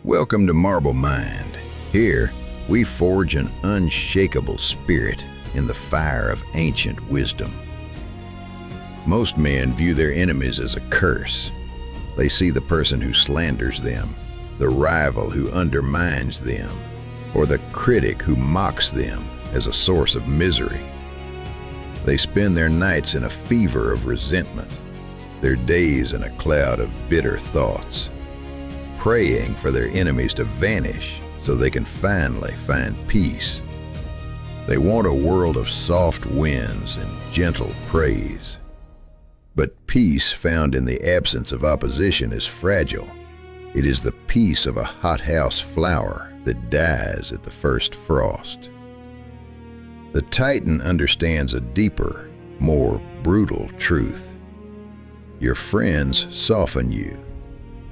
Welcome to Marble Mind. Here, we forge an unshakable spirit in the fire of ancient wisdom. Most men view their enemies as a curse. They see the person who slanders them, the rival who undermines them, or the critic who mocks them as a source of misery. They spend their nights in a fever of resentment, their days in a cloud of bitter thoughts, praying for their enemies to vanish so they can finally find peace. They want a world of soft winds and gentle praise. But peace found in the absence of opposition is fragile. It is the peace of a hothouse flower that dies at the first frost. The Titan understands a deeper, more brutal truth. Your friends soften you,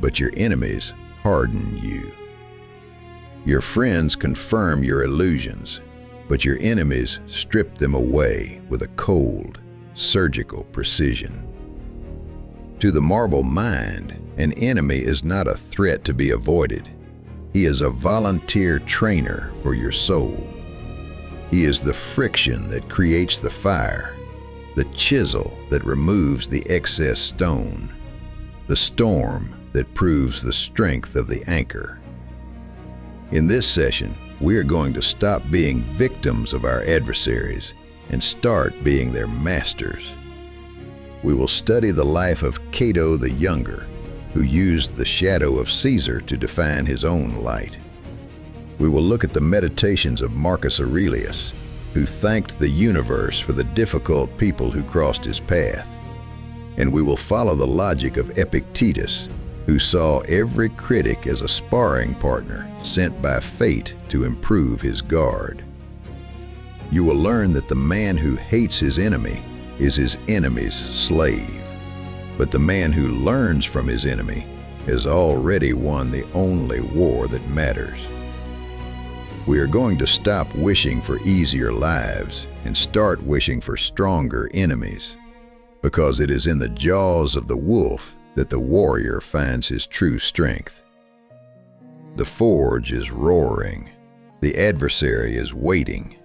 but your enemies harden you. Your friends confirm your illusions, but your enemies strip them away with a cold, surgical precision. To the marble mind, an enemy is not a threat to be avoided. He is a volunteer trainer for your soul. He is the friction that creates the fire, the chisel that removes the excess stone, the storm that proves the strength of the anchor. In this session, we are going to stop being victims of our adversaries and start being their masters. We will study the life of Cato the Younger, who used the shadow of Caesar to define his own light. We will look at the meditations of Marcus Aurelius, who thanked the universe for the difficult people who crossed his path. And we will follow the logic of Epictetus, who saw every critic as a sparring partner sent by fate to improve his guard. You will learn that the man who hates his enemy is his enemy's slave, but the man who learns from his enemy has already won the only war that matters. We are going to stop wishing for easier lives and start wishing for stronger enemies, because it is in the jaws of the wolf that the warrior finds his true strength. The forge is roaring. The adversary is waiting.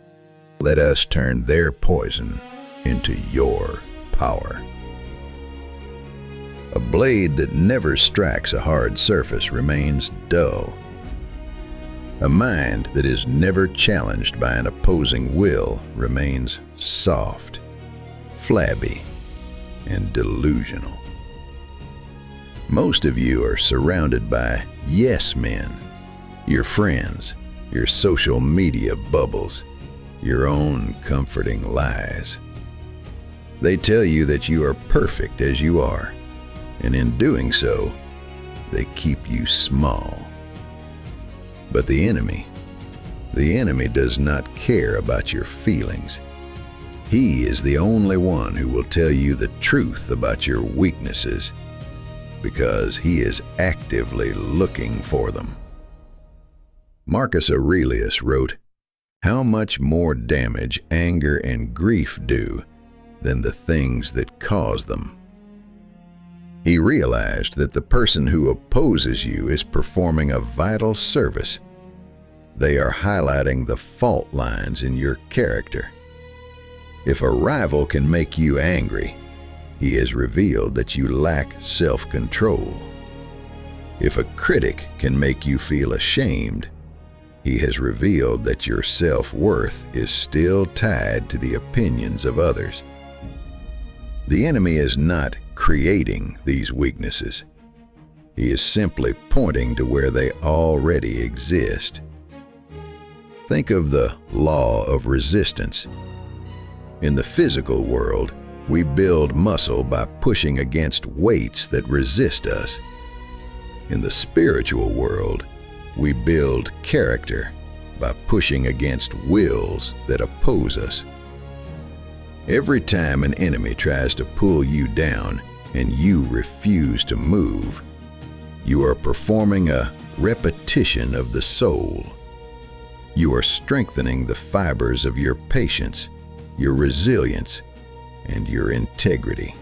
Let us turn their poison into your power. A blade that never strikes a hard surface remains dull. A mind that is never challenged by an opposing will remains soft, flabby, and delusional. Most of you are surrounded by yes men, your friends, your social media bubbles, your own comforting lies. They tell you that you are perfect as you are, and in doing so, they keep you small. But the enemy does not care about your feelings. He is the only one who will tell you the truth about your weaknesses, because he is actively looking for them. Marcus Aurelius wrote, "How much more damage anger and grief do than the things that cause them." He realized that the person who opposes you is performing a vital service. They are highlighting the fault lines in your character. If a rival can make you angry, he has revealed that you lack self-control. If a critic can make you feel ashamed, he has revealed that your self-worth is still tied to the opinions of others. The enemy is not creating these weaknesses. He is simply pointing to where they already exist. Think of the law of resistance. In the physical world, we build muscle by pushing against weights that resist us. In the spiritual world, we build character by pushing against wills that oppose us. Every time an enemy tries to pull you down and you refuse to move, you are performing a repetition of the soul. You are strengthening the fibers of your patience, your resilience, and your integrity.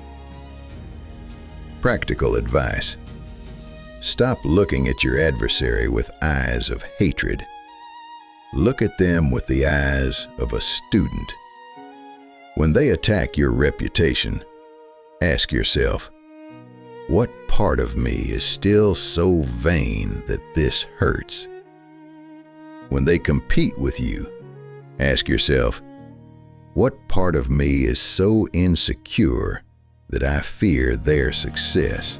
Practical advice. Stop looking at your adversary with eyes of hatred. Look at them with the eyes of a student. When they attack your reputation, ask yourself, what part of me is still so vain that this hurts? When they compete with you, ask yourself, what part of me is so insecure that I fear their success?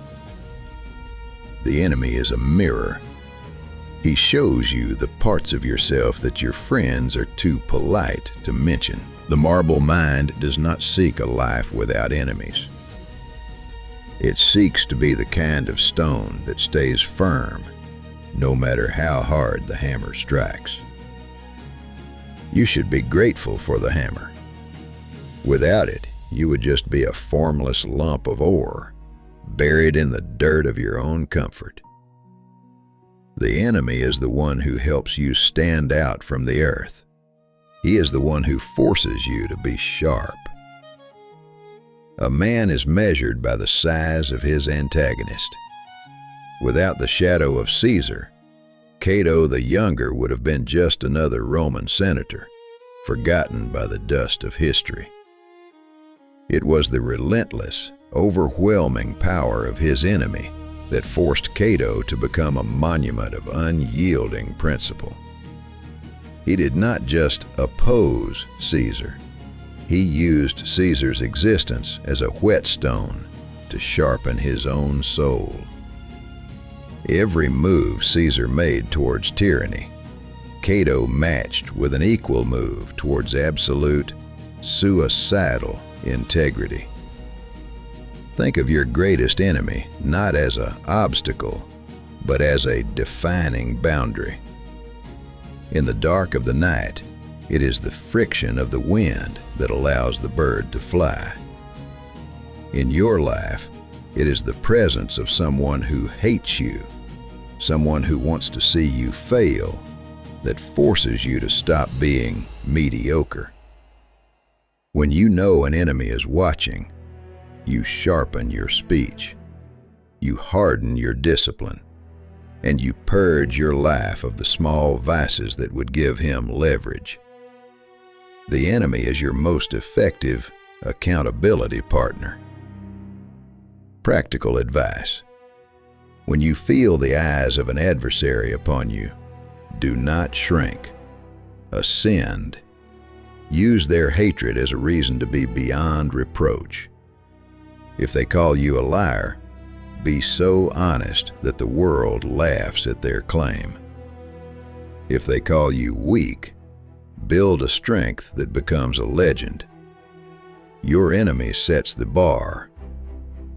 The enemy is a mirror. He shows you the parts of yourself that your friends are too polite to mention. The marble mind does not seek a life without enemies. It seeks to be the kind of stone that stays firm, no matter how hard the hammer strikes. You should be grateful for the hammer. Without it, you would just be a formless lump of ore, buried in the dirt of your own comfort. The enemy is the one who helps you stand out from the earth. He is the one who forces you to be sharp. A man is measured by the size of his antagonist. Without the shadow of Caesar, Cato the Younger would have been just another Roman senator, forgotten by the dust of history. It was the relentless, overwhelming power of his enemy that forced Cato to become a monument of unyielding principle. He did not just oppose Caesar. He used Caesar's existence as a whetstone to sharpen his own soul. Every move Caesar made towards tyranny, Cato matched with an equal move towards absolute, suicidal integrity. Think of your greatest enemy not as an obstacle, but as a defining boundary. In the dark of the night, it is the friction of the wind that allows the bird to fly. In your life, it is the presence of someone who hates you, someone who wants to see you fail, that forces you to stop being mediocre. When you know an enemy is watching, you sharpen your speech, you harden your discipline, and you purge your life of the small vices that would give him leverage. The enemy is your most effective accountability partner. Practical advice. When you feel the eyes of an adversary upon you, do not shrink. Ascend. Use their hatred as a reason to be beyond reproach. If they call you a liar, be so honest that the world laughs at their claim. If they call you weak, build a strength that becomes a legend. Your enemy sets the bar.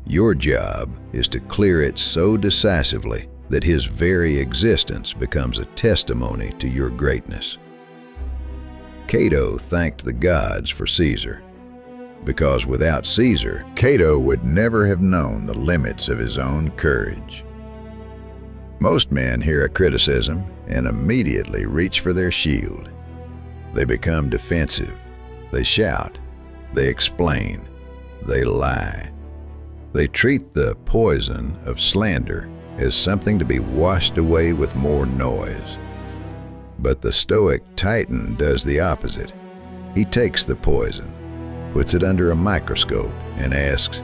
Your job is to clear it so decisively that his very existence becomes a testimony to your greatness. Cato thanked the gods for Caesar, because without Caesar, Cato would never have known the limits of his own courage. Most men hear a criticism and immediately reach for their shield. They become defensive. They shout. They explain. They lie. They treat the poison of slander as something to be washed away with more noise. But the Stoic Titan does the opposite. He takes the poison, puts it under a microscope, and asks,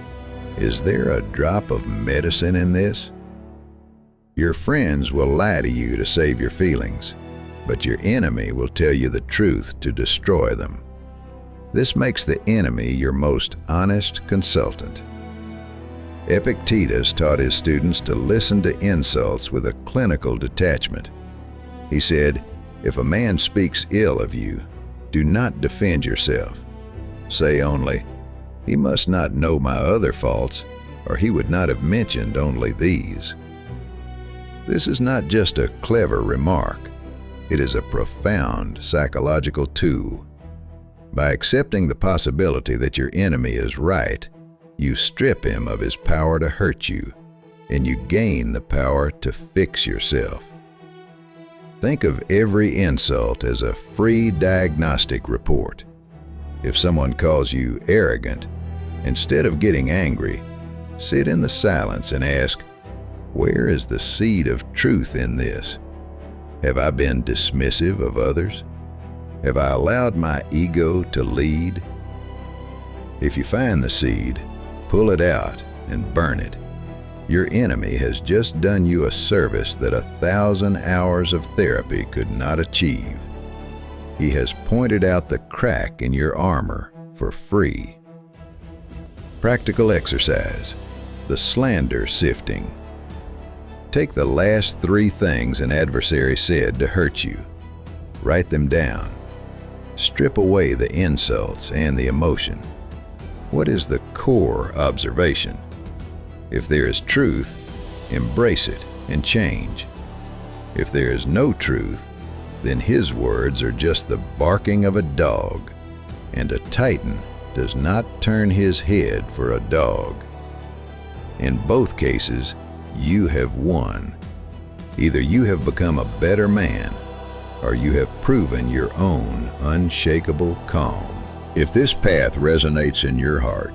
"Is there a drop of medicine in this?" Your friends will lie to you to save your feelings, but your enemy will tell you the truth to destroy them. This makes the enemy your most honest consultant. Epictetus taught his students to listen to insults with a clinical detachment. He said, "If a man speaks ill of you, do not defend yourself. Say only, 'He must not know my other faults, or he would not have mentioned only these.'" This is not just a clever remark. It is a profound psychological tool. By accepting the possibility that your enemy is right, you strip him of his power to hurt you, and you gain the power to fix yourself. Think of every insult as a free diagnostic report. If someone calls you arrogant, instead of getting angry, sit in the silence and ask, Where is the seed of truth in this? Have I been dismissive of others? Have I allowed my ego to lead? If you find the seed, pull it out and burn it. Your enemy has just done you a service that 1,000 hours of therapy could not achieve. He has pointed out the crack in your armor for free. Practical exercise: the slander sifting. Take the last 3 things an adversary said to hurt you. Write them down. Strip away the insults and the emotion. What is the core observation? If there is truth, embrace it and change. If there is no truth, then his words are just the barking of a dog, and a titan does not turn his head for a dog. In both cases, you have won. Either you have become a better man, or you have proven your own unshakable calm. If this path resonates in your heart,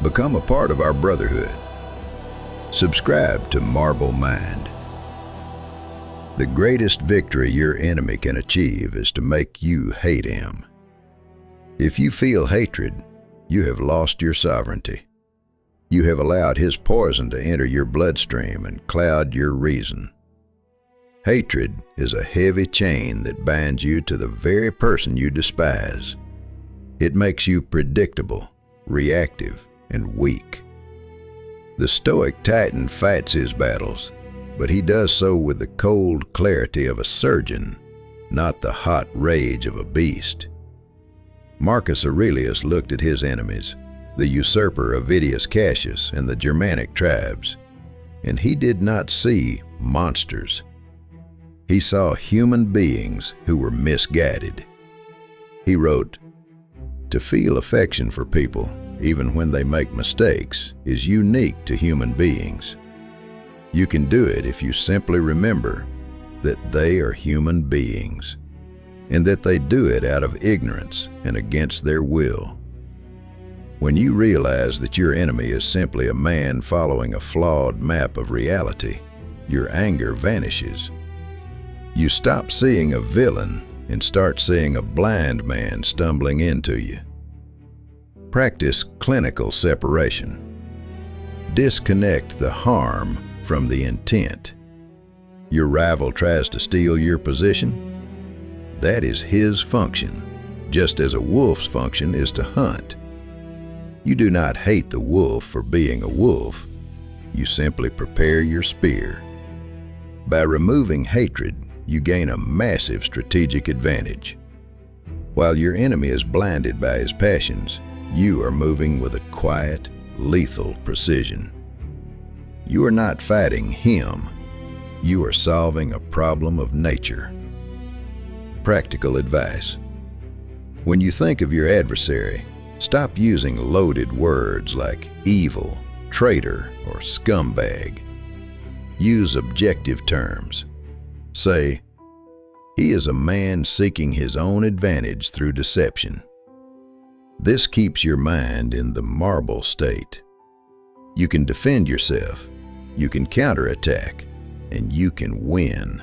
become a part of our brotherhood. Subscribe to Marble Mind. The greatest victory your enemy can achieve is to make you hate him. If you feel hatred, you have lost your sovereignty. You have allowed his poison to enter your bloodstream and cloud your reason. Hatred is a heavy chain that binds you to the very person you despise. It makes you predictable, reactive, and weak. The stoic titan fights his battles, but he does so with the cold clarity of a surgeon, not the hot rage of a beast. Marcus Aurelius looked at his enemies, the usurper Avidius Cassius and the Germanic tribes, and he did not see monsters. He saw human beings who were misguided. He wrote, "To feel affection for people, even when they make mistakes, is unique to human beings. You can do it if you simply remember that they are human beings, and that they do it out of ignorance and against their will. When you realize that your enemy is simply a man following a flawed map of reality, your anger vanishes. You stop seeing a villain and start seeing a blind man stumbling into you." Practice clinical separation. Disconnect the harm from the intent. Your rival tries to steal your position? That is his function, just as a wolf's function is to hunt. You do not hate the wolf for being a wolf. You simply prepare your spear. By removing hatred, you gain a massive strategic advantage. While your enemy is blinded by his passions, you are moving with a quiet, lethal precision. You are not fighting him. You are solving a problem of nature. Practical advice. When you think of your adversary, stop using loaded words like evil, traitor, or scumbag. Use objective terms. Say, "He is a man seeking his own advantage through deception." This keeps your mind in the marble state. You can defend yourself, you can counterattack, and you can win,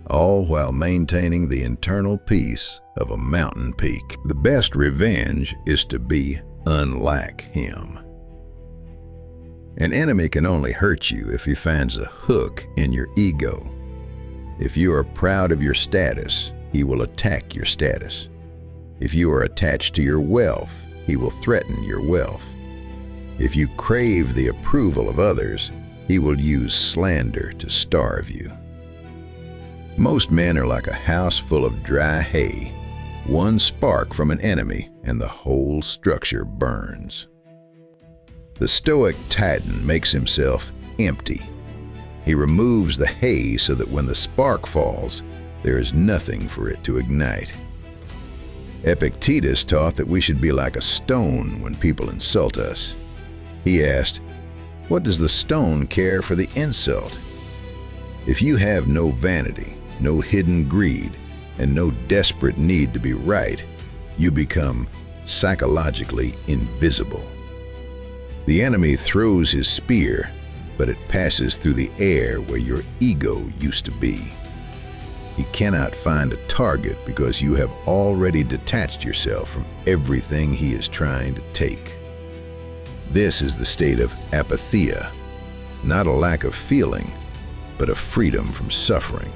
all while maintaining the internal peace of a mountain peak. The best revenge is to be unlike him. An enemy can only hurt you if he finds a hook in your ego. If you are proud of your status, he will attack your status. If you are attached to your wealth, he will threaten your wealth. If you crave the approval of others, he will use slander to starve you. Most men are like a house full of dry hay. One spark from an enemy and the whole structure burns. The stoic titan makes himself empty. He removes the hay so that when the spark falls, there is nothing for it to ignite. Epictetus taught that we should be like a stone when people insult us. He asked, "What does the stone care for the insult?" If you have no vanity, no hidden greed, and no desperate need to be right, you become psychologically invisible. The enemy throws his spear, but it passes through the air where your ego used to be. He cannot find a target because you have already detached yourself from everything he is trying to take. This is the state of apatheia, not a lack of feeling, but a freedom from suffering.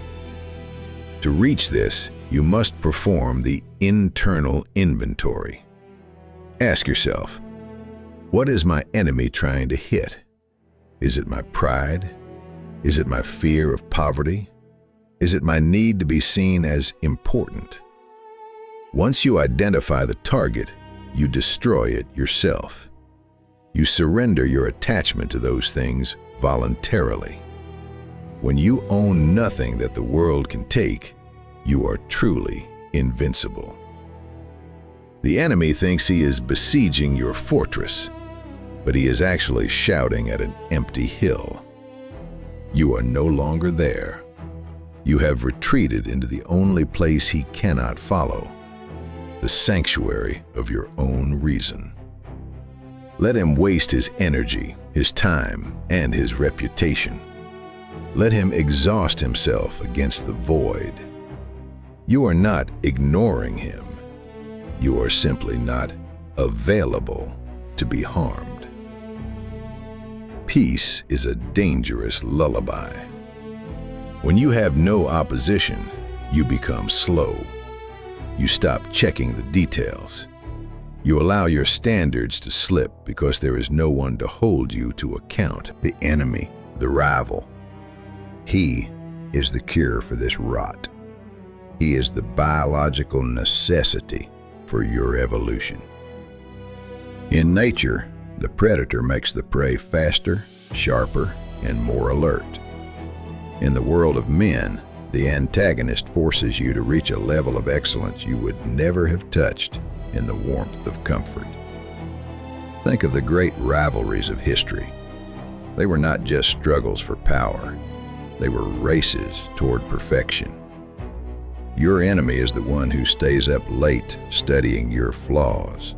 To reach this, you must perform the internal inventory. Ask yourself, what is my enemy trying to hit? Is it my pride? Is it my fear of poverty? Is it my need to be seen as important? Once you identify the target, you destroy it yourself. You surrender your attachment to those things voluntarily. When you own nothing that the world can take, you are truly invincible. The enemy thinks he is besieging your fortress, but he is actually shouting at an empty hill. You are no longer there. You have retreated into the only place he cannot follow, the sanctuary of your own reason. Let him waste his energy, his time, and his reputation. Let him exhaust himself against the void. You are not ignoring him. You are simply not available to be harmed. Peace is a dangerous lullaby. When you have no opposition, you become slow. You stop checking the details. You allow your standards to slip because there is no one to hold you to account. The enemy, the rival, he is the cure for this rot. He is the biological necessity for your evolution. In nature, the predator makes the prey faster, sharper, and more alert. In the world of men, the antagonist forces you to reach a level of excellence you would never have touched in the warmth of comfort. Think of the great rivalries of history. They were not just struggles for power. They were races toward perfection. Your enemy is the one who stays up late studying your flaws.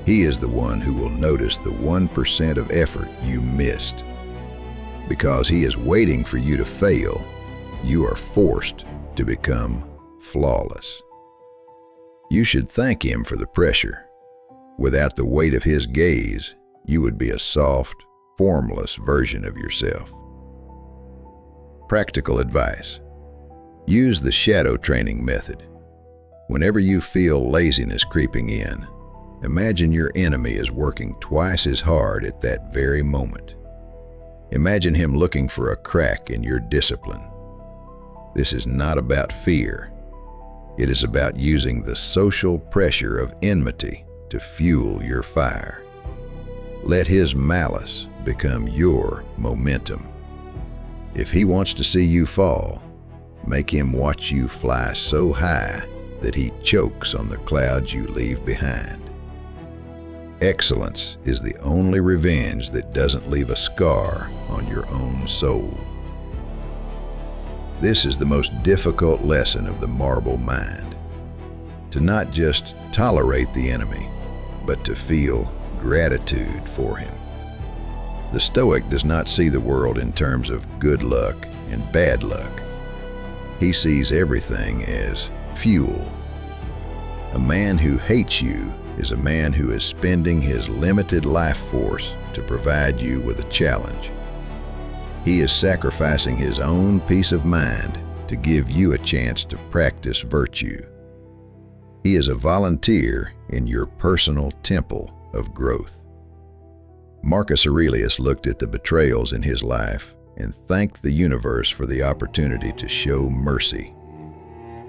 He is the one who will notice the 1% of effort you missed. Because he is waiting for you to fail, you are forced to become flawless. You should thank him for the pressure. Without the weight of his gaze, you would be a soft, formless version of yourself. Practical advice. Use the shadow training method. Whenever you feel laziness creeping in, imagine your enemy is working twice as hard at that very moment. Imagine him looking for a crack in your discipline. This is not about fear. It is about using the social pressure of enmity to fuel your fire. Let his malice become your momentum. If he wants to see you fall, make him watch you fly so high that he chokes on the clouds you leave behind. Excellence is the only revenge that doesn't leave a scar on your own soul. This is the most difficult lesson of the marble mind. To not just tolerate the enemy, but to feel gratitude for him. The Stoic does not see the world in terms of good luck and bad luck. He sees everything as fuel. A man who hates you is a man who is spending his limited life force to provide you with a challenge. He is sacrificing his own peace of mind to give you a chance to practice virtue. He is a volunteer in your personal temple of growth. Marcus Aurelius looked at the betrayals in his life and thanked the universe for the opportunity to show mercy.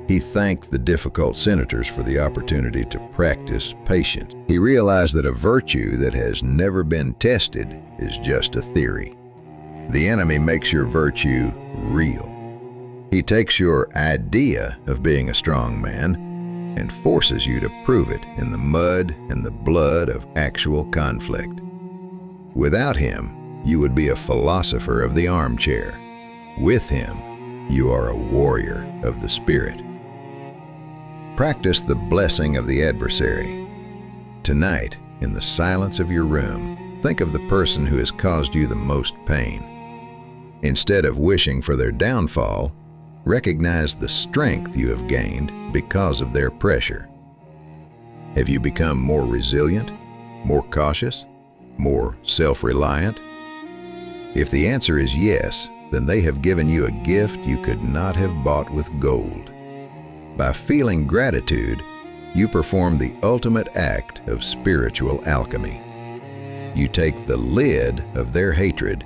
He thanked the difficult senators for the opportunity to practice patience. He realized that a virtue that has never been tested is just a theory. The enemy makes your virtue real. He takes your idea of being a strong man and forces you to prove it in the mud and the blood of actual conflict. Without him, you would be a philosopher of the armchair. With him, you are a warrior of the spirit. Practice the blessing of the adversary. Tonight, in the silence of your room, Think of the person who has caused you the most pain. Instead of wishing for their downfall, recognize the strength you have gained because of their pressure. Have you become more resilient, more cautious, more self-reliant? If the answer is yes, then they have given you a gift you could not have bought with gold. By feeling gratitude, you perform the ultimate act of spiritual alchemy. You take the lid of their hatred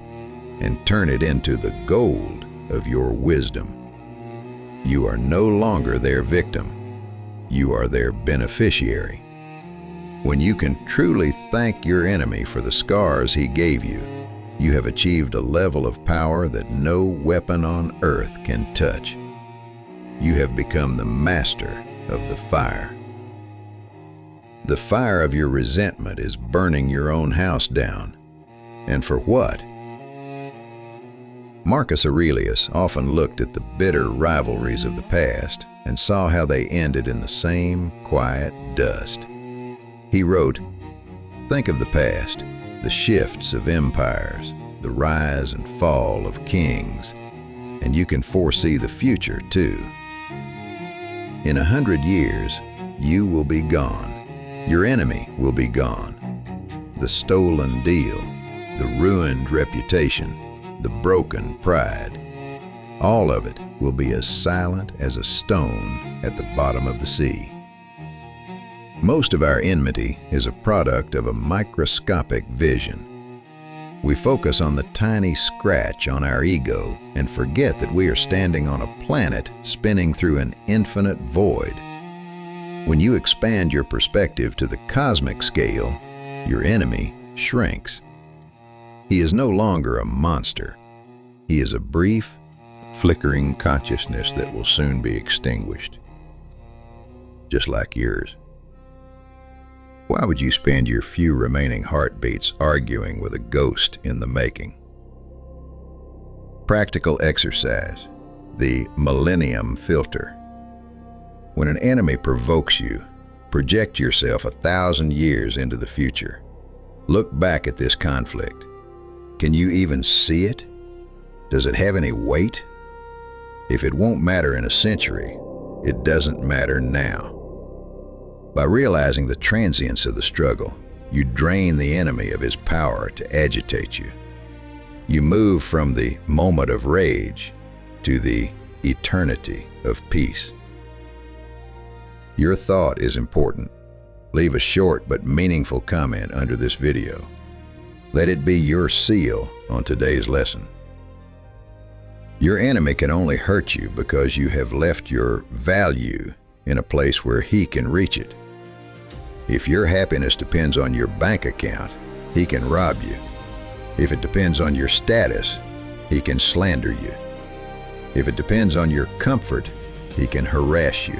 and turn it into the gold of your wisdom. You are no longer their victim. You are their beneficiary. When you can truly thank your enemy for the scars he gave you, you have achieved a level of power that no weapon on earth can touch. You have become the master of the fire. The fire of your resentment is burning your own house down. And for what? Marcus Aurelius often looked at the bitter rivalries of the past and saw how they ended in the same quiet dust. He wrote, "Think of the past, the shifts of empires, the rise and fall of kings, and you can foresee the future too. In 100 years, you will be gone. Your enemy will be gone. The stolen deal, the ruined reputation, the broken pride, all of it will be as silent as a stone at the bottom of the sea." Most of our enmity is a product of a microscopic vision. We focus on the tiny scratch on our ego and forget that we are standing on a planet spinning through an infinite void. When you expand your perspective to the cosmic scale, your enemy shrinks. He is no longer a monster. He is a brief, flickering consciousness that will soon be extinguished, just like yours. Why would you spend your few remaining heartbeats arguing with a ghost in the making? Practical exercise, the Millennium Filter. When an enemy provokes you, project yourself 1,000 years into the future. Look back at this conflict. Can you even see it? Does it have any weight? If it won't matter in a century, it doesn't matter now. By realizing the transience of the struggle, you drain the enemy of his power to agitate you. You move from the moment of rage to the eternity of peace. Your thought is important. Leave a short but meaningful comment under this video. Let it be your seal on today's lesson. Your enemy can only hurt you because you have left your value in a place where he can reach it. If your happiness depends on your bank account, he can rob you. If it depends on your status, he can slander you. If it depends on your comfort, he can harass you.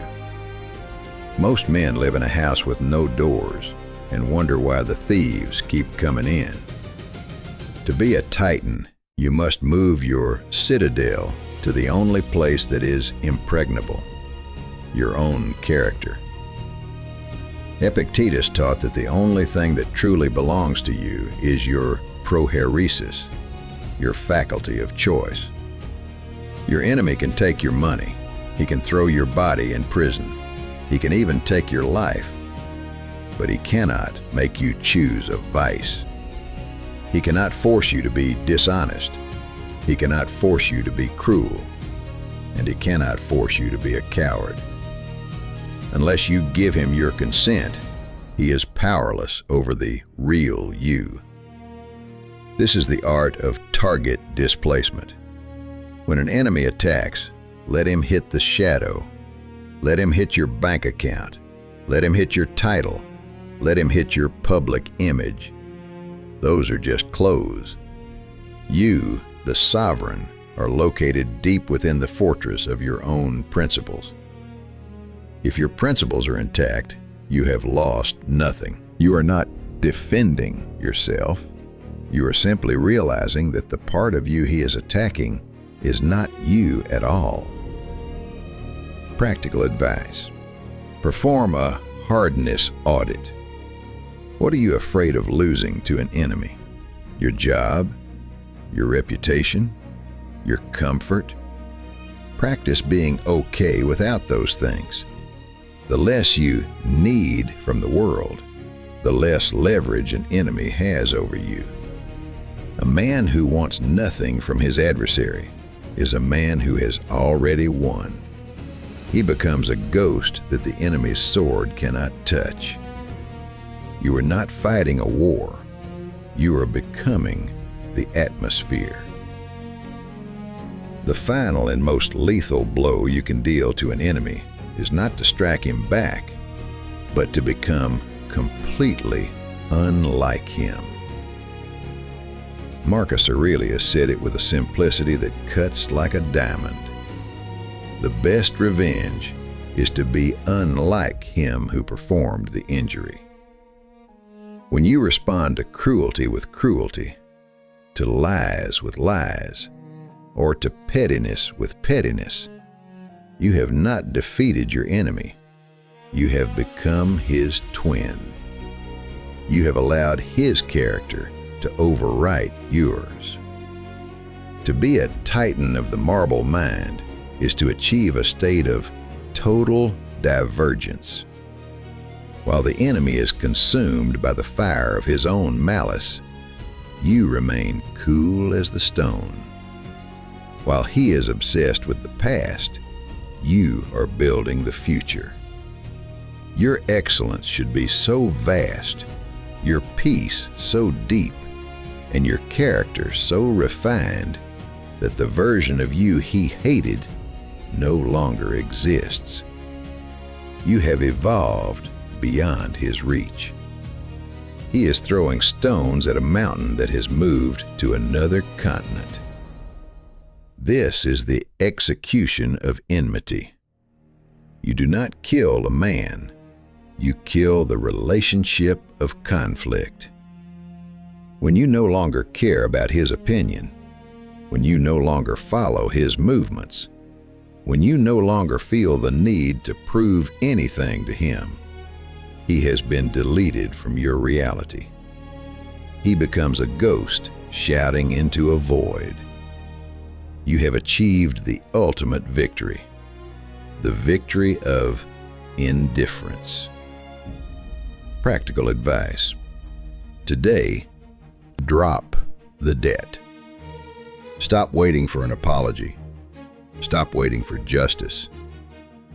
Most men live in a house with no doors and wonder why the thieves keep coming in. To be a titan, you must move your citadel to the only place that is impregnable, your own character. Epictetus taught that the only thing that truly belongs to you is your prohairesis, your faculty of choice. Your enemy can take your money. He can throw your body in prison. He can even take your life. But he cannot make you choose a vice. He cannot force you to be dishonest. He cannot force you to be cruel. And he cannot force you to be a coward. Unless you give him your consent, he is powerless over the real you. This is the art of target displacement. When an enemy attacks, let him hit the shadow. Let him hit your bank account. Let him hit your title. Let him hit your public image. Those are just clothes. You, the sovereign, are located deep within the fortress of your own principles. If your principles are intact, you have lost nothing. You are not defending yourself. You are simply realizing that the part of you he is attacking is not you at all. Practical advice. Perform a hardness audit. What are you afraid of losing to an enemy? Your job, your reputation, your comfort. Practice being okay without those things. The less you need from the world, the less leverage an enemy has over you. A man who wants nothing from his adversary is a man who has already won. He becomes a ghost that the enemy's sword cannot touch. You are not fighting a war. You are becoming the atmosphere. The final and most lethal blow you can deal to an enemy is not to strike him back, but to become completely unlike him. Marcus Aurelius said it with a simplicity that cuts like a diamond. The best revenge is to be unlike him who performed the injury. When you respond to cruelty with cruelty, to lies with lies, or to pettiness with pettiness, you have not defeated your enemy. You have become his twin. You have allowed his character to overwrite yours. To be a titan of the marble mind is to achieve a state of total divergence. While the enemy is consumed by the fire of his own malice, you remain cool as the stone. While he is obsessed with the past, you are building the future. Your excellence should be so vast, your peace so deep, and your character so refined that the version of you he hated no longer exists. You have evolved beyond his reach. He is throwing stones at a mountain that has moved to another continent. This is the execution of enmity. You do not kill a man, you kill the relationship of conflict. When you no longer care about his opinion, when you no longer follow his movements, when you no longer feel the need to prove anything to him, he has been deleted from your reality. He becomes a ghost shouting into a void. You have achieved the ultimate victory, the victory of indifference. Practical advice. Today, drop the debt. Stop waiting for an apology. Stop waiting for justice.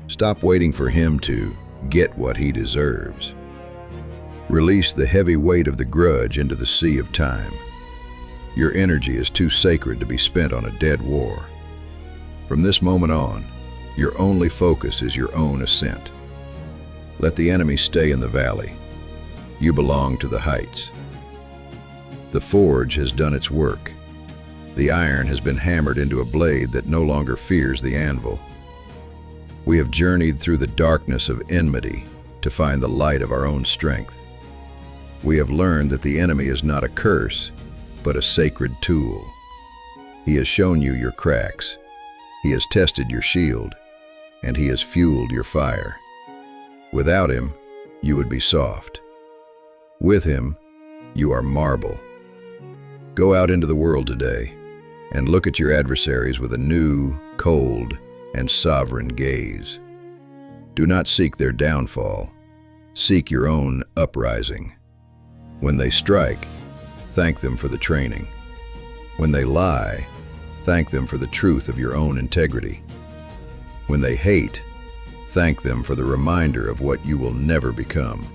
Stop waiting for him to get what he deserves. Release the heavy weight of the grudge into the sea of time. Your energy is too sacred to be spent on a dead war. From this moment on, your only focus is your own ascent. Let the enemy stay in the valley. You belong to the heights. The forge has done its work. The iron has been hammered into a blade that no longer fears the anvil. We have journeyed through the darkness of enmity to find the light of our own strength. We have learned that the enemy is not a curse, but a sacred tool. He has shown you your cracks. He has tested your shield, and he has fueled your fire. Without him, you would be soft. With him, you are marble. Go out into the world today and look at your adversaries with a new, cold, and sovereign gaze. Do not seek their downfall. Seek your own uprising. When they strike, thank them for the training. When they lie, thank them for the truth of your own integrity. When they hate, thank them for the reminder of what you will never become.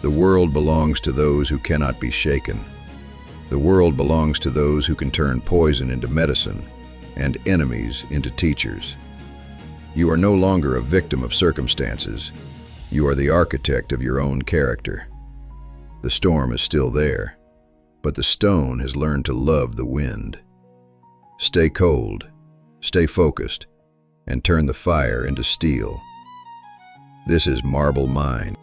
The world belongs to those who cannot be shaken. The world belongs to those who can turn poison into medicine and enemies into teachers. You are no longer a victim of circumstances. You are the architect of your own character. The storm is still there, but the stone has learned to love the wind. Stay cold, stay focused, and turn the fire into steel. This is Marble Mind.